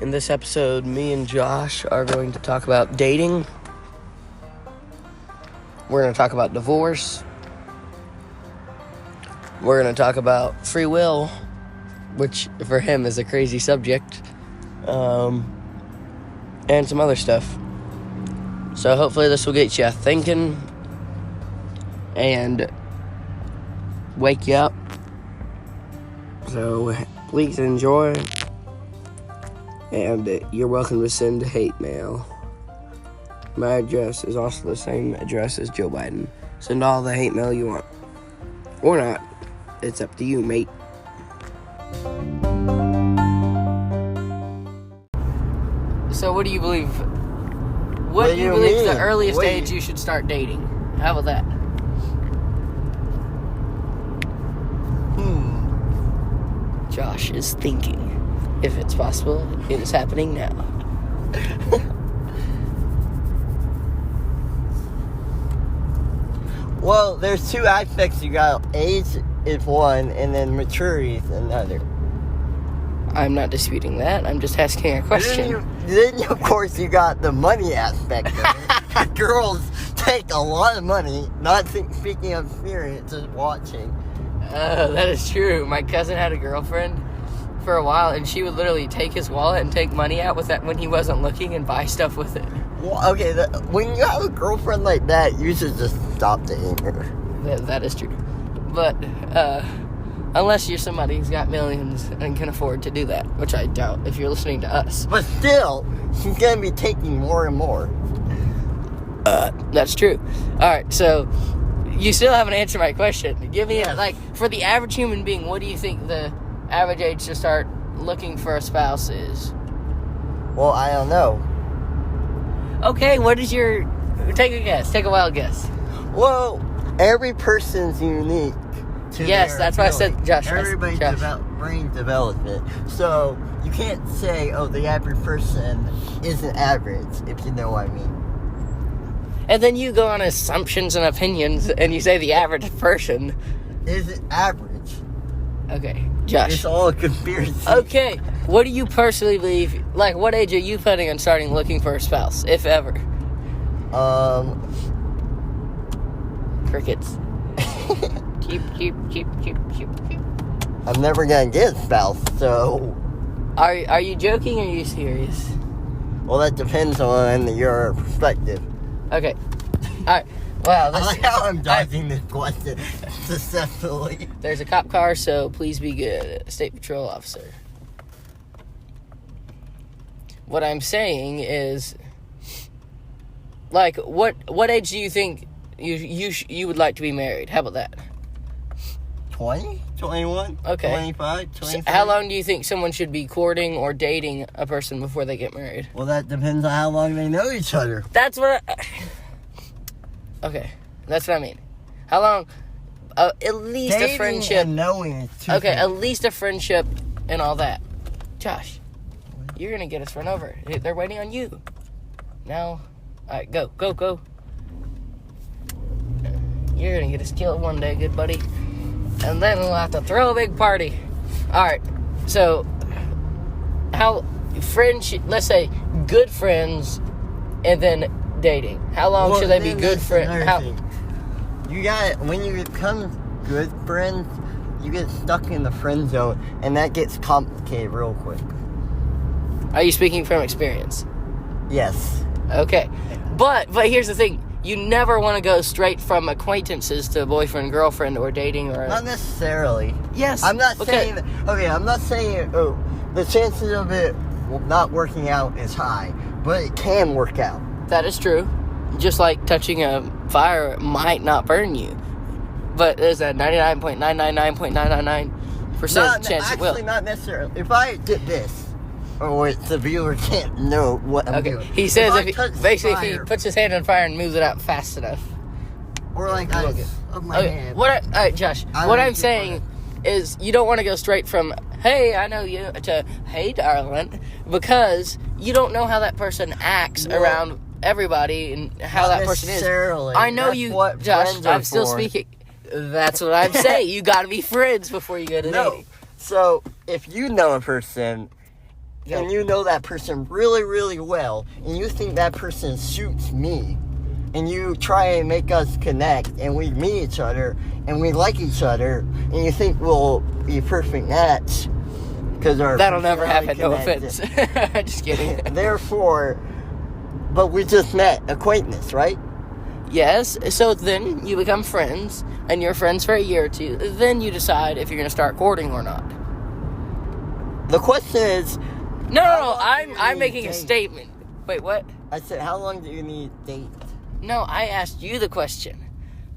In this episode, me and Josh are going to talk about dating. We're going to talk about divorce. We're going to talk about free will, which for him is a crazy subject, and some other stuff. So hopefully this will get you thinking and wake you up. So please enjoy. And you're welcome to send hate mail. My address is also the same address as Joe Biden. Send all the hate mail you want. Or not. It's up to you, mate. So what do you believe? What do you believe is the earliest age you should start dating? How about that? Josh is thinking. If it's possible, it is happening now. Well, there's two aspects you got. Age is one, and then maturity is another. I'm not disputing that. I'm just asking a question. Then of course, you got the money aspect of it. Girls take a lot of money, not speaking of experience, just watching. That is true. My cousin had a girlfriend for a while, and she would literally take his wallet and take money out with that when he wasn't looking and buy stuff with it. Well, okay, when you have a girlfriend like that, you should just stop dating her. That is true. But, unless you're somebody who's got millions and can afford to do that, which I doubt if you're listening to us. But still, she's going to be taking more and more. That's true. Alright, so, you still haven't answered my question. Give me, for the average human being, what do you think the average age to start looking for a spouse is? Well, I don't know. Okay, what is your... Take a guess. Take a wild guess. Well, every person's unique to yes, their that's ability. Why I said Josh. Everybody's brain development. So, you can't say, the average person isn't average, if you know what I mean. And then you go on assumptions and opinions, and you say the average person isn't average. Okay, Josh. It's all a conspiracy. Okay, what do you personally believe? Like, what age are you planning on starting looking for a spouse, if ever? Crickets. Keep. I'm never gonna get a spouse, so. Are you joking or are you serious? Well, that depends on your perspective. Okay. Alright. Wow, I like how I'm dodging this question successfully. There's a cop car, so please be good. State Patrol officer. What I'm saying is, like, what age do you think you would like to be married? How about that? 20? 21? Okay. 25? 23? So how long do you think someone should be courting or dating a person before they get married? Well, that depends on how long they know each other. That's what Okay, that's what I mean. How long? At least dating a friendship. And knowing is two okay, things. At least a friendship and all that. Josh, you're gonna get us run over. They're waiting on you. Now, alright, go. You're gonna get us killed one day, good buddy. And then we'll have to throw a big party. Alright, so, how, friendship, let's say, good friends, and then dating. How long should they be good friends? You when you become good friends, you get stuck in the friend zone, and that gets complicated real quick. Are you speaking from experience? Yes. Okay. But here's the thing. You never want to go straight from acquaintances to boyfriend, girlfriend, or dating, or... Not necessarily. Yes. I'm not saying that... Okay, I'm not saying... the chances of it not working out is high, but it can work out. That is true. Just like touching a fire might not burn you. But there's a 99.999.999% chance it will. Actually, not necessarily. If I did this... Or the viewer can't know what I'm doing. He says if he puts his hand on fire and moves it out fast enough. Or like of my hand. Alright, Josh. What I'm saying is you don't want to go straight from, hey, I know you, to, hey, darling. Because you don't know how that person acts around everybody and how that person is. I know you, Josh. I'm still speaking. That's what I'm saying. You got to be friends before you go to dating. So, if you know a person... Yep. and you know that person really, really well, and you think that person suits me, and you try and make us connect, and we meet each other, and we like each other, and you think we'll be a perfect match, because our That'll never happen, no connected. offense. Just kidding. Therefore, but we just met, acquaintance, right? Yes, so then you become friends, and you're friends for a year or two. Then you decide if you're going to start courting or not. The question is... No, I'm making a statement. Wait, what? I said, how long do you need to date? No, I asked you the question.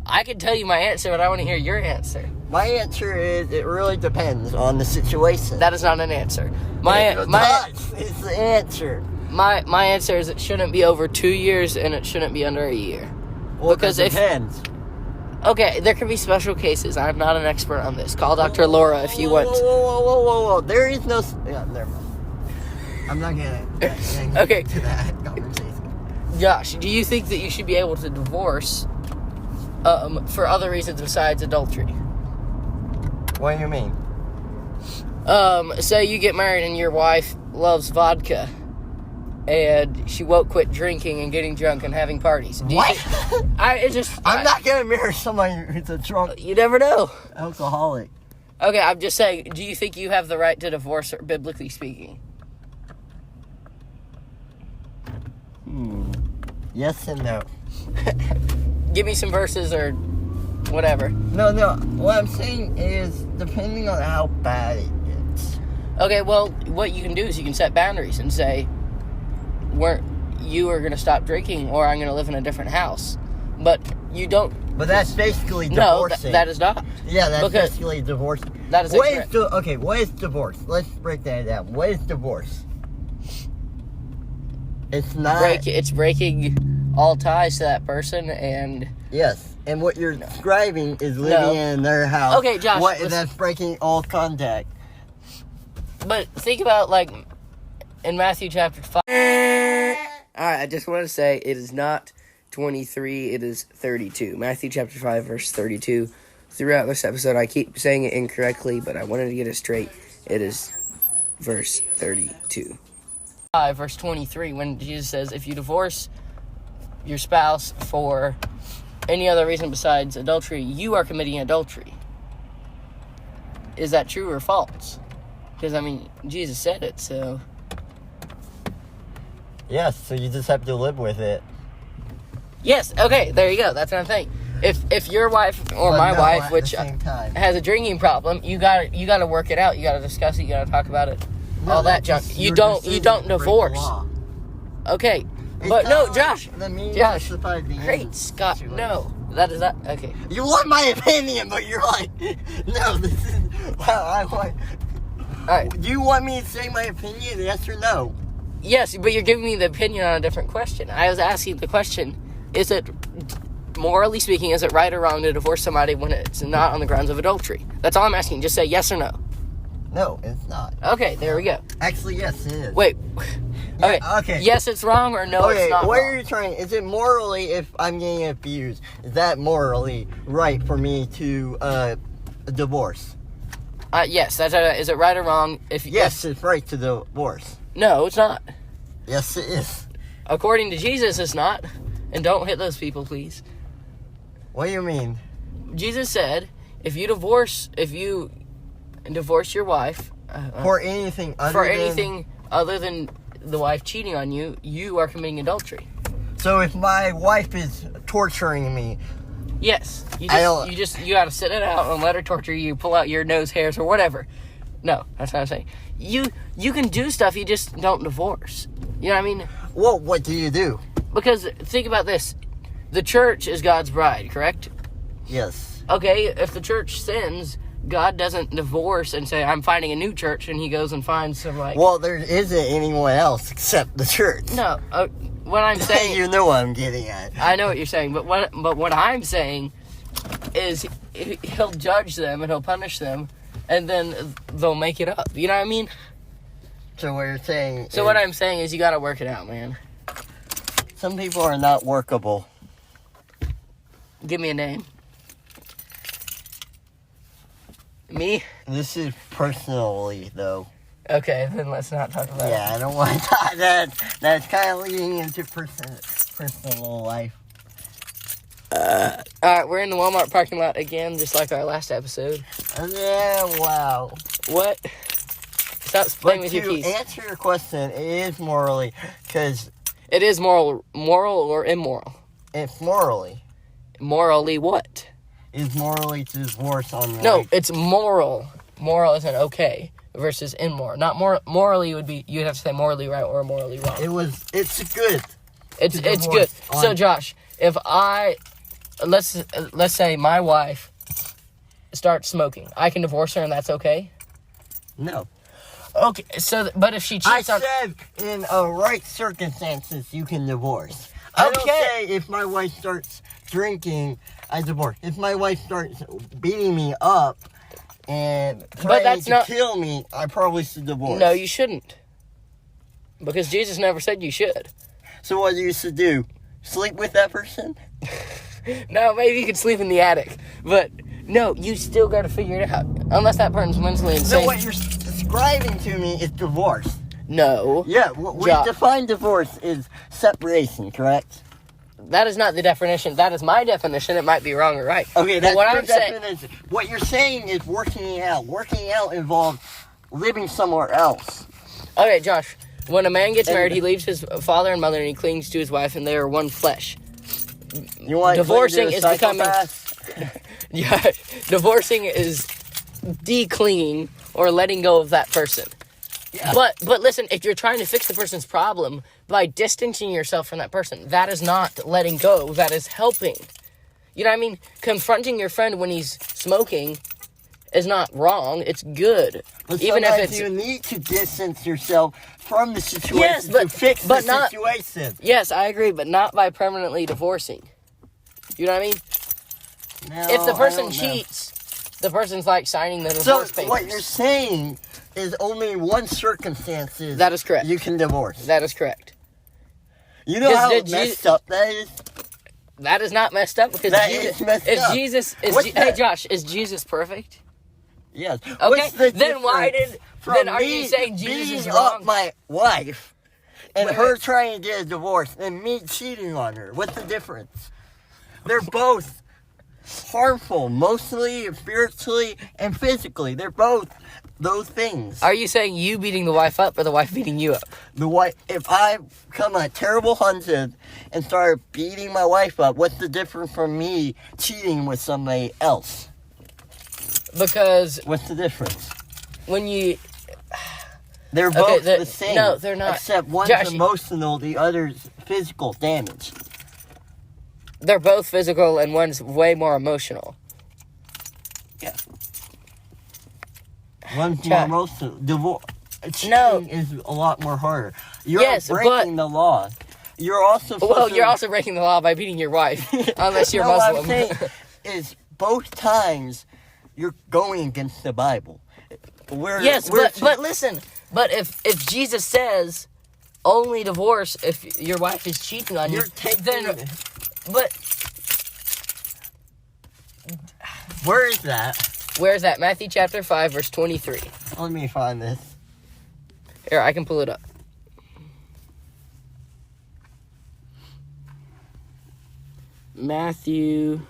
I can tell you my answer, but I want to hear your answer. My answer is, it really depends on the situation. That is not an answer. It's the answer. My answer is it shouldn't be over 2 years, and it shouldn't be under a year. Well, because it depends. Okay, there can be special cases. I'm not an expert on this. Call Dr. Laura if you want. Whoa. There is no... Yeah, never mind. I'm not gonna Okay. to that conversation. Josh, do you think that you should be able to divorce for other reasons besides adultery? What do you mean? Say you get married and your wife loves vodka, and she won't quit drinking and getting drunk and having parties. Do you What? I'm not gonna marry somebody who's a drunk You never know. alcoholic. Okay, I'm just saying, do you think you have the right to divorce her, biblically speaking? Yes and no. Give me some verses or whatever. No. What I'm saying is, depending on how bad it gets. Okay, well, what you can do is you can set boundaries and say, you are going to stop drinking, or I'm going to live in a different house. But you don't... But that's basically No, divorcing. that is not. Yeah, that's Because basically divorce. That is What incorrect. what is divorce? Let's break that down. What is divorce? It's not... It's breaking all ties to that person, and... Yes, and what you're describing is living in their house. Okay, Josh, listen. That's breaking all contact. But think about, like, in Matthew chapter 5... Alright, I just want to say, it is not 23, it is 32. Matthew chapter 5, verse 32. Throughout this episode, I keep saying it incorrectly, but I wanted to get it straight. It is verse 32. 5, verse 23, when Jesus says, if you divorce your spouse for any other reason besides adultery, you are committing adultery. Is that true or false? Because, Jesus said it, so... Yes, so you just have to live with it. Yes, okay, there you go. That's what I'm saying. If your wife or my wife, which has a drinking problem, you gotta work it out. You gotta discuss it. You gotta talk about it. No, all that junk. You don't divorce. Okay, but no, like Josh. Josh. Great Scott, no, that is not okay. You want my opinion, but you're like, no. This is I want. All right. Do you want me to say my opinion? Yes or no? Yes, but you're giving me the opinion on a different question. I was asking the question: is it, morally speaking, is it right or wrong to divorce somebody when it's not on the grounds of adultery? That's all I'm asking. Just say yes or no. No, it's not. Okay, there we go. Actually, yes, it is. Wait. Okay. Yeah, okay. Yes, it's wrong, or no, it's not what wrong. are you trying? Is it morally, if I'm getting abused, is that morally right for me to divorce? Yes. Is it right or wrong? Yes, it's right to divorce. No, it's not. Yes, it is. According to Jesus, it's not. And don't hit those people, please. What do you mean? Jesus said, if you divorce your wife For anything other than the wife cheating on you, you are committing adultery. So if my wife is torturing me, yes, you gotta sit it out and let her torture you, pull out your nose hairs or whatever. No, that's what I'm saying. You can do stuff, you just don't divorce. You know what I mean? well, what do you do? Because think about this. The church is God's bride, correct? Yes. Okay, if the church sins, God doesn't divorce and say, I'm finding a new church, and he goes and finds some, like... Well, there isn't anyone else except the church. No, what I'm saying... You know what I'm getting at. I know what you're saying, but what I'm saying is he'll judge them and he'll punish them, and then they'll make it up. You know what I mean? So what you're saying So what I'm saying is you gotta work it out, man. Some people are not workable. Give me a name. Me? This is personally, though. Okay, then let's not talk about it. Yeah, I don't want to talk that. That's kind of leading into personal life. Alright, we're in the Walmart parking lot again, just like our last episode. Yeah, wow. What? Stop playing with your To keys. answer your question, it is morally, because It is moral or immoral? it's morally. Morally what? It's morally to divorce on the No, right. it's moral. Moral isn't okay versus immoral. Not morally would be, you'd have to say morally right or morally wrong. It's good. It's good. divorce So Josh, if let's say my wife starts smoking, I can divorce her and that's okay? No. Okay, so but if she cheats I on, said in right circumstances you can divorce. I don't Okay. say if my wife starts drinking, I divorce. If my wife starts beating me up and trying that's to not- kill me, I probably should divorce. no, you shouldn't, because Jesus never said you should. So what you should do? Sleep with that person? No, maybe you could sleep in the attic, but no, you still got to figure it out. Unless that person's mentally insane. So what you're describing to me is divorce. No, Yeah, what we Josh. define divorce is separation, correct? that is not the definition. That is my definition. It might be wrong or right. Okay, But that's what your I'm saying. definition. What you're saying is working it out. Working it out involves living somewhere else. Okay, Josh. When a man gets And- married, he leaves his father and mother and he clings to his wife, and they are one flesh. You want Divorcing to is becoming- psychopath? Yeah, divorcing is declinging or letting go of that person. Yeah. But listen, if you're trying to fix the person's problem by distancing yourself from that person, that is not letting go. That is helping. You know what I mean? Confronting your friend when he's smoking is not wrong. It's good. But Even if sometimes it's you need to distance yourself from the situation Yes, to but- fix but the not- situation. yes, I agree, but not by permanently divorcing. You know what I mean? No, If the I person don't know. cheats, the person's like signing the So divorce papers. what you're saying is only one circumstances That is correct. you can divorce. That is correct. You know Because how did messed up that is? That is not messed up because That Jesus, is messed is up. Jesus is What's hey that? Josh, is Jesus perfect? Yes. Okay, What's the then why difference did- from then are me you saying Jesus is beating wrong? up my wife and Wait, her wait. trying to get a divorce and me cheating on her? What's the difference? They're both harmful, emotionally, spiritually, and physically. They're both those things. Are you saying you beating the wife up or the wife beating you up? The wife, if I become a terrible husband and start beating my wife up, what's the difference from me cheating with somebody else? Because What's the difference? when you They're Okay, both they're- the same. no, they're not. Except one's Josh, emotional, the other's physical damage. they're both physical and one's way more emotional. Yeah. One's Jack. more emotional. Divorce. Cheating No. is a lot more harder. You're Yes, breaking the law. You're also Well, supposed you're to- also breaking the law by beating your wife, unless you're No, what I'm Muslim. saying is both times you're going against the Bible. Yes, but listen. But if Jesus says only divorce if your wife is cheating on you, you're taking. then but Where is that? where's that? Matthew chapter 5 verse 23. Let me find this. Here, I can pull it up. Matthew.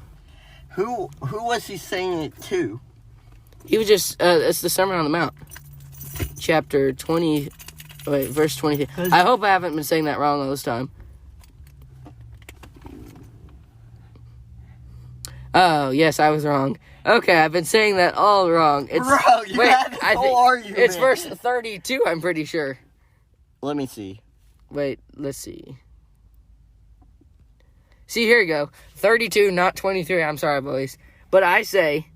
Who was he saying it to? He was just it's the Sermon on the Mount. Chapter 20 wait, verse 23. I hope I haven't been saying that wrong all this time. Oh, yes, I was wrong. Okay, I've been saying that all wrong. It's Bro, you had this whole argument. it's verse 32, I'm pretty sure. Let me see. Wait, let's see. See, here you go. 32, not 23. I'm sorry, boys. But I say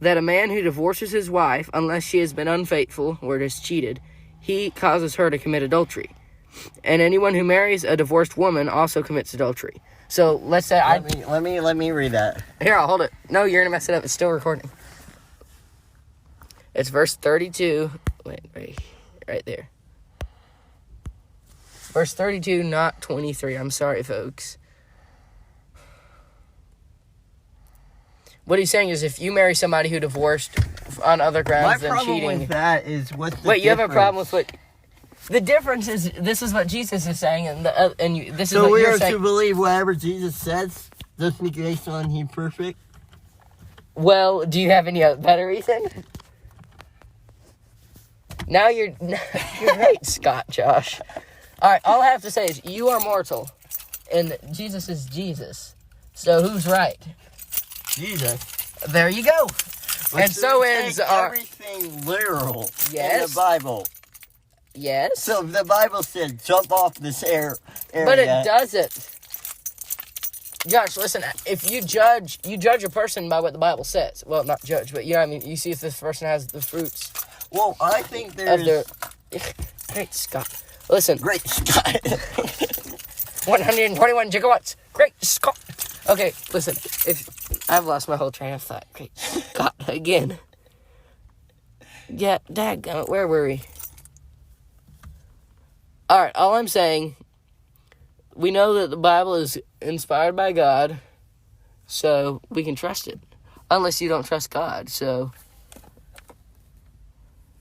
that a man who divorces his wife, unless she has been unfaithful or has cheated, he causes her to commit adultery. And anyone who marries a divorced woman also commits adultery. So let's say Let me read that. Here, I'll hold it. No, you're going to mess it up. It's still recording. It's verse 32. Wait, right there. Verse 32, not 23. I'm sorry, folks. What he's saying is if you marry somebody who divorced on other grounds than cheating... My problem with that is what's the Wait, you have a difference? problem with what... The difference is, this is what Jesus is saying, and this is So what we you're are saying. to believe whatever Jesus says, just based on He's perfect? Well, do you have any better reason? Now you're right, Scott, Josh. All right, all I have to say is you are mortal, and Jesus is Jesus. So who's right? Jesus. There you go. But And so ends our... everything literal in Yes. the Bible. Yes. So if the Bible said jump off this area. But it doesn't. Josh, listen, if you judge a person by what the Bible says. Well, not judge, but you know what I mean? You see if this person has the fruits Well, I think of there's... their... Great Scott. Listen. Great Scott. 121 gigawatts. Great Scott. Okay, listen. If I've lost my whole train of thought. Great Scott again. Yeah, dadgummit, where were we? Alright, all I'm saying, we know that the Bible is inspired by God, so we can trust it. Unless you don't trust God, so...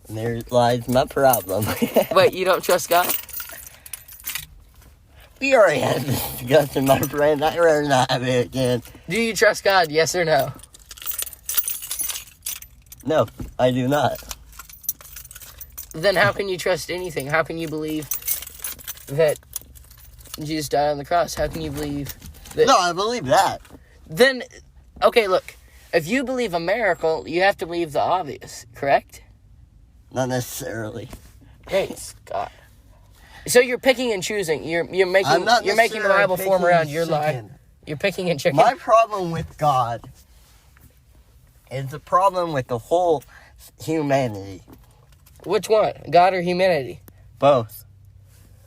There lies my problem. Wait, you don't trust God? We already had this discussion, my friend. I'd rather not have it again. Do you trust God, yes or no? No, I do not. Then how can you trust anything? How can you believe that Jesus died on the cross? How can you believe that... No, I believe that. Then, okay, look. If you believe a miracle, you have to believe the obvious, correct? Not necessarily. Great Scott. So you're picking and choosing. You're making I'm not the Bible form picking around your chicken. life. You're picking and chicken. My problem with God is the problem with the whole humanity. Which one? God or humanity? Both.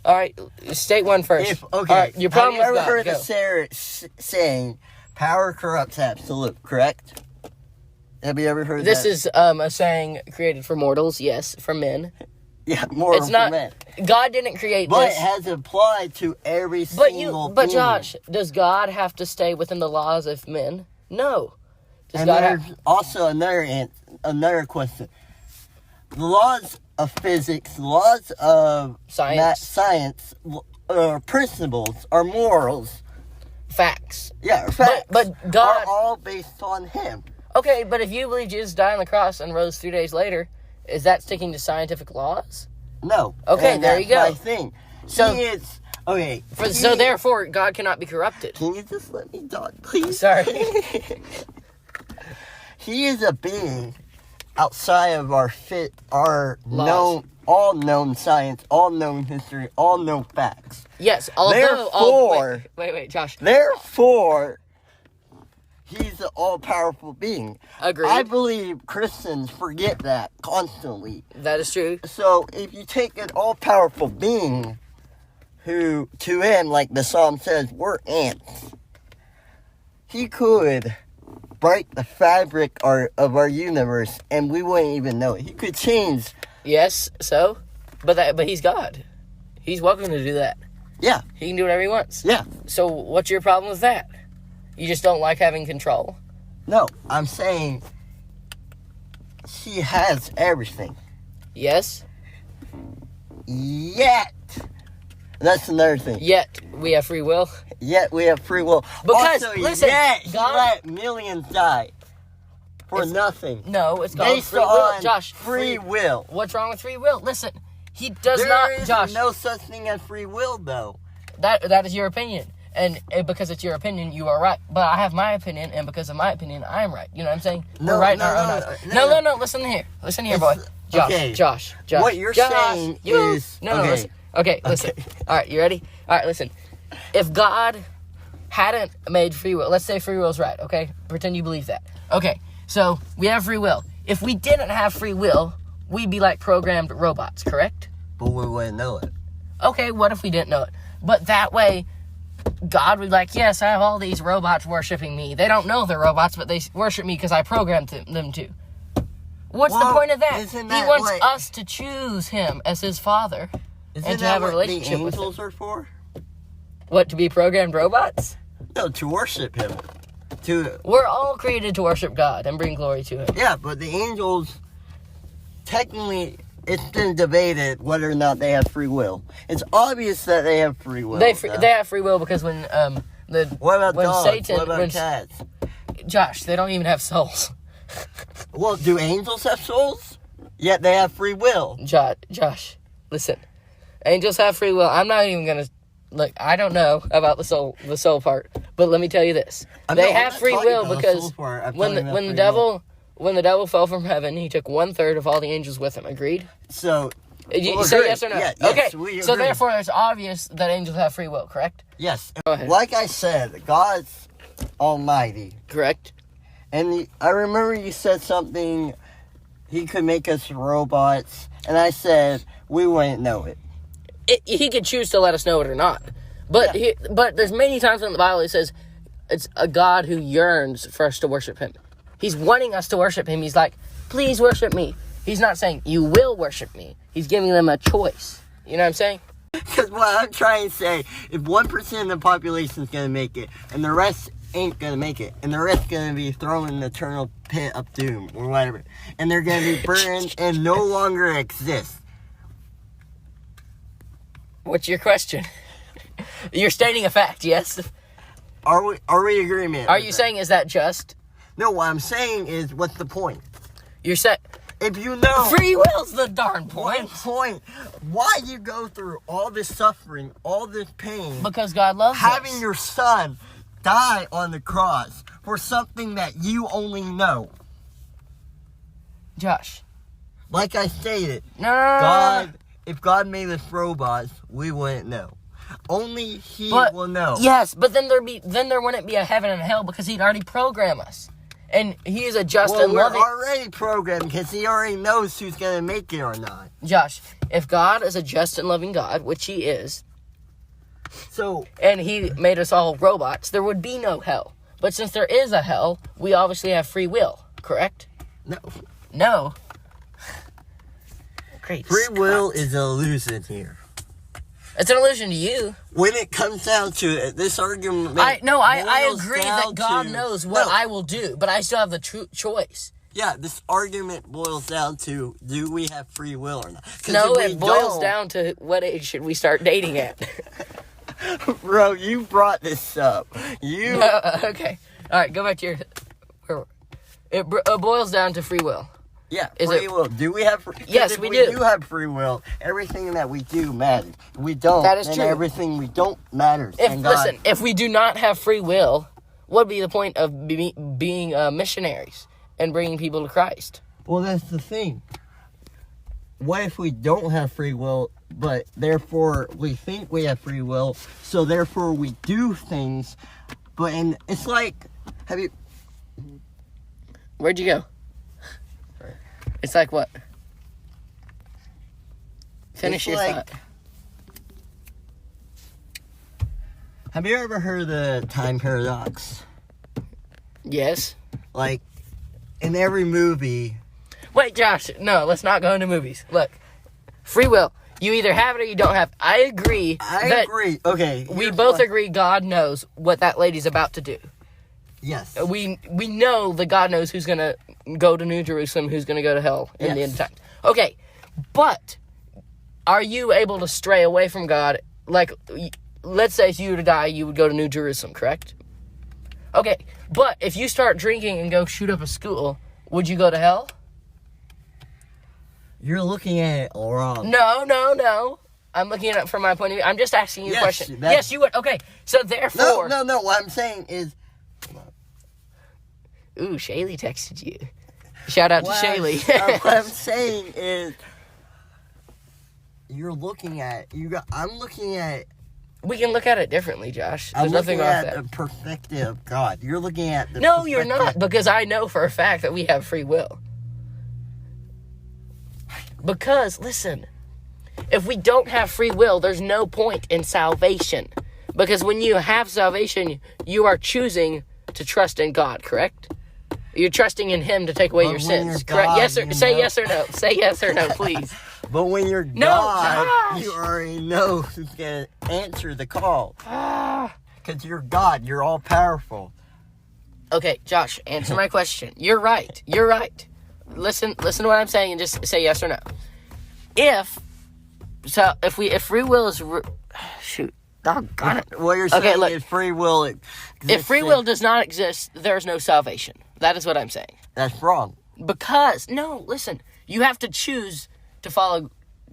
All right, state one first. Okay. All right, your problem have you with ever God. heard the saying, power corrupts absolute, correct? Have you ever heard This that? is a saying created for mortals, yes, for men. Yeah, more It's for not. men. God didn't create But this. it has applied to every But single but thing. Josh, does God have to stay within the laws of men? No. Does And God there's have... also another question. The laws of physics, laws of science, principles, or morals. Facts. Yeah, facts. But God... are all based on Him. Okay, but if you believe Jesus died on the cross and rose 3 days later, is that sticking to scientific laws? No. Okay, and there you go. That's my thing. So- He is... Okay. So therefore, God cannot be corrupted. Can you just let me talk, please? Sorry. He is a being outside of our Laws. all known science, all known history, all known facts. Yes, although... Therefore... Wait, Josh. Therefore, He's an all-powerful being. Agreed. I believe Christians forget that constantly. That is true. So, if you take an all-powerful being who, to Him, like the Psalm says, we're ants, He could break the fabric of our universe, and we wouldn't even know it. He could change. Yes, so? But He's God. He's welcome to do that. Yeah. He can do whatever He wants. Yeah. So what's your problem with that? You just don't like having control? No, I'm saying He has everything. Yes? Yet. That's another thing. Yet we have free will? Yet we have free will. Because, also, listen, yet He God- let millions die for nothing. No, it's called Based free will. on Josh, free will. What's wrong with free will? Listen, He does There not... is Josh, no such thing as free will, though. that is your opinion. And because it's your opinion, you are right. But I have my opinion, and because of my opinion, I'm right. You know what I'm saying? No, We're right in no, our own no, eyes. no, No. Listen here. Listen here, boy. Josh, okay. Josh. What you're Josh, saying is... No, okay. listen. Okay, listen. Okay. All right, you ready? All right, listen. If God hadn't made free will, let's say free will's right, okay? Pretend you believe that. Okay, so we have free will. If we didn't have free will, we'd be like programmed robots, correct? But we wouldn't know it. Okay, what if we didn't know it? But that way, God would be like, yes, I have all these robots worshiping me. They don't know they're robots, but they worship me because I programmed them to. What's the point of that? Isn't He that wants what- us to choose Him as His Father Isn't and to that have a what relationship the with Him. angels are for? What, to be programmed robots? No, to worship Him. We're all created to worship God and bring glory to Him. Yeah, but the angels, technically, it's been debated whether or not they have free will. It's obvious that they have free will. They have free will because when what about when dogs? Satan, what about cats? Josh, they don't even have souls. Well, do angels have souls? Yet they have free will. Josh, listen. Angels have free will. I'm not even gonna look. I don't know about the soul part, but let me tell you this: they have free will because when the devil fell from heaven, he took 1/3 of all the angels with him. Agreed? So you say yes or no? Yeah, okay. Yes, we agree. So therefore, it's obvious that angels have free will. Correct? Yes. Go ahead. Like I said, God's almighty. Correct. And I remember you said something. He could make us robots, and I said we wouldn't know it. He could choose to let us know it or not. But but there's many times in the Bible it says it's a God who yearns for us to worship Him. He's wanting us to worship Him. He's like, please worship me. He's not saying you will worship me. He's giving them a choice. You know what I'm saying? Because what I'm trying to say, if 1% of the population is going to make it, and the rest ain't going to make it, and the rest going to be thrown in the eternal pit of doom, or whatever, and they're going to be burned and no longer exist. What's your question? You're stating a fact, yes? Are we agreement? Are you saying, is that just? No, what I'm saying is, what's the point? You're saying... If you know... Free will's the darn point. Why you go through all this suffering, all this pain... Because God loves us. Having your son die on the cross for something that you only know. Josh. Like I stated, No. If God made us robots, we wouldn't know. Only He will know. Yes, but then there wouldn't be a heaven and a hell because He'd already program us. And He is a just and loving... we're already programmed because He already knows who's going to make it or not. Josh, if God is a just and loving God, which He is, and He made us all robots, there would be no hell. But since there is a hell, we obviously have free will, correct? No. Great Free will is an illusion here. It's an illusion to you. When it comes down to it, this argument... I agree that God knows what I will do, but I still have the choice. Yeah, this argument boils down to, do we have free will or not? No, it boils down to what age should we start dating at. Bro, you brought this up. Okay. All right, go back to your... It boils down to free will. Yeah, free will. Do we have free will? Yes, we do. If we do have free will, everything that we do matters. If we don't, that is then true. Everything we don't matters. Listen, if we do not have free will, what would be the point of being missionaries and bringing people to Christ? Well, that's the thing. What if we don't have free will, but therefore we think we have free will, so therefore we do things, and it's like, have you... Where'd you go? It's like what? Finish your thought. Have you ever heard of the time paradox? Yes. Like, in every movie... Wait, Josh, no, let's not go into movies. Look, free will. You either have it or you don't have it. I agree. Okay. We both agree God knows what that lady's about to do. Yes. We know that God knows who's going to go to New Jerusalem, who's going to go to hell in the end of time. Okay, but are you able to stray away from God? Like, let's say if you were to die, you would go to New Jerusalem, correct? Okay, but if you start drinking and go shoot up a school, would you go to hell? You're looking at it wrong. No. I'm looking at it from my point of view. I'm just asking you a question. Yes, you would. Okay, so therefore... No. What I'm saying is... Ooh, Shaylee texted you. Shout out to Shaylee. What I'm saying is... You're looking at... I'm looking at... We can look at it differently, Josh. There's I'm nothing looking wrong with at that. the perspective of God. You're looking at the No, you're not, because I know for a fact that we have free will. Because, listen, if we don't have free will, there's no point in salvation. Because when you have salvation, you are choosing to trust in God, correct? You're trusting in Him to take away your sins, correct? God, yes or say yes or no. Say yes or no, please. But when you're God, you already know who's going to answer the call. Because you're God. You're all powerful. Okay, Josh, answer my question. You're right. Listen to what I'm saying and just say yes or no. If free will is shoot, doggone it. What you're saying is free will exists. If free will does not exist, there's no salvation. That is what I'm saying. That's wrong. Because listen, you have to choose to follow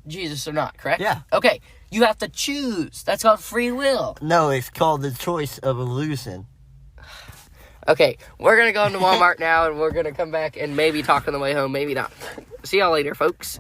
Jesus or not, correct? Yeah. Okay, you have to choose. That's called free will. No, it's called the choice of illusion. Okay, we're going to go into Walmart now, and we're going to come back and maybe talk on the way home, maybe not. See y'all later, folks.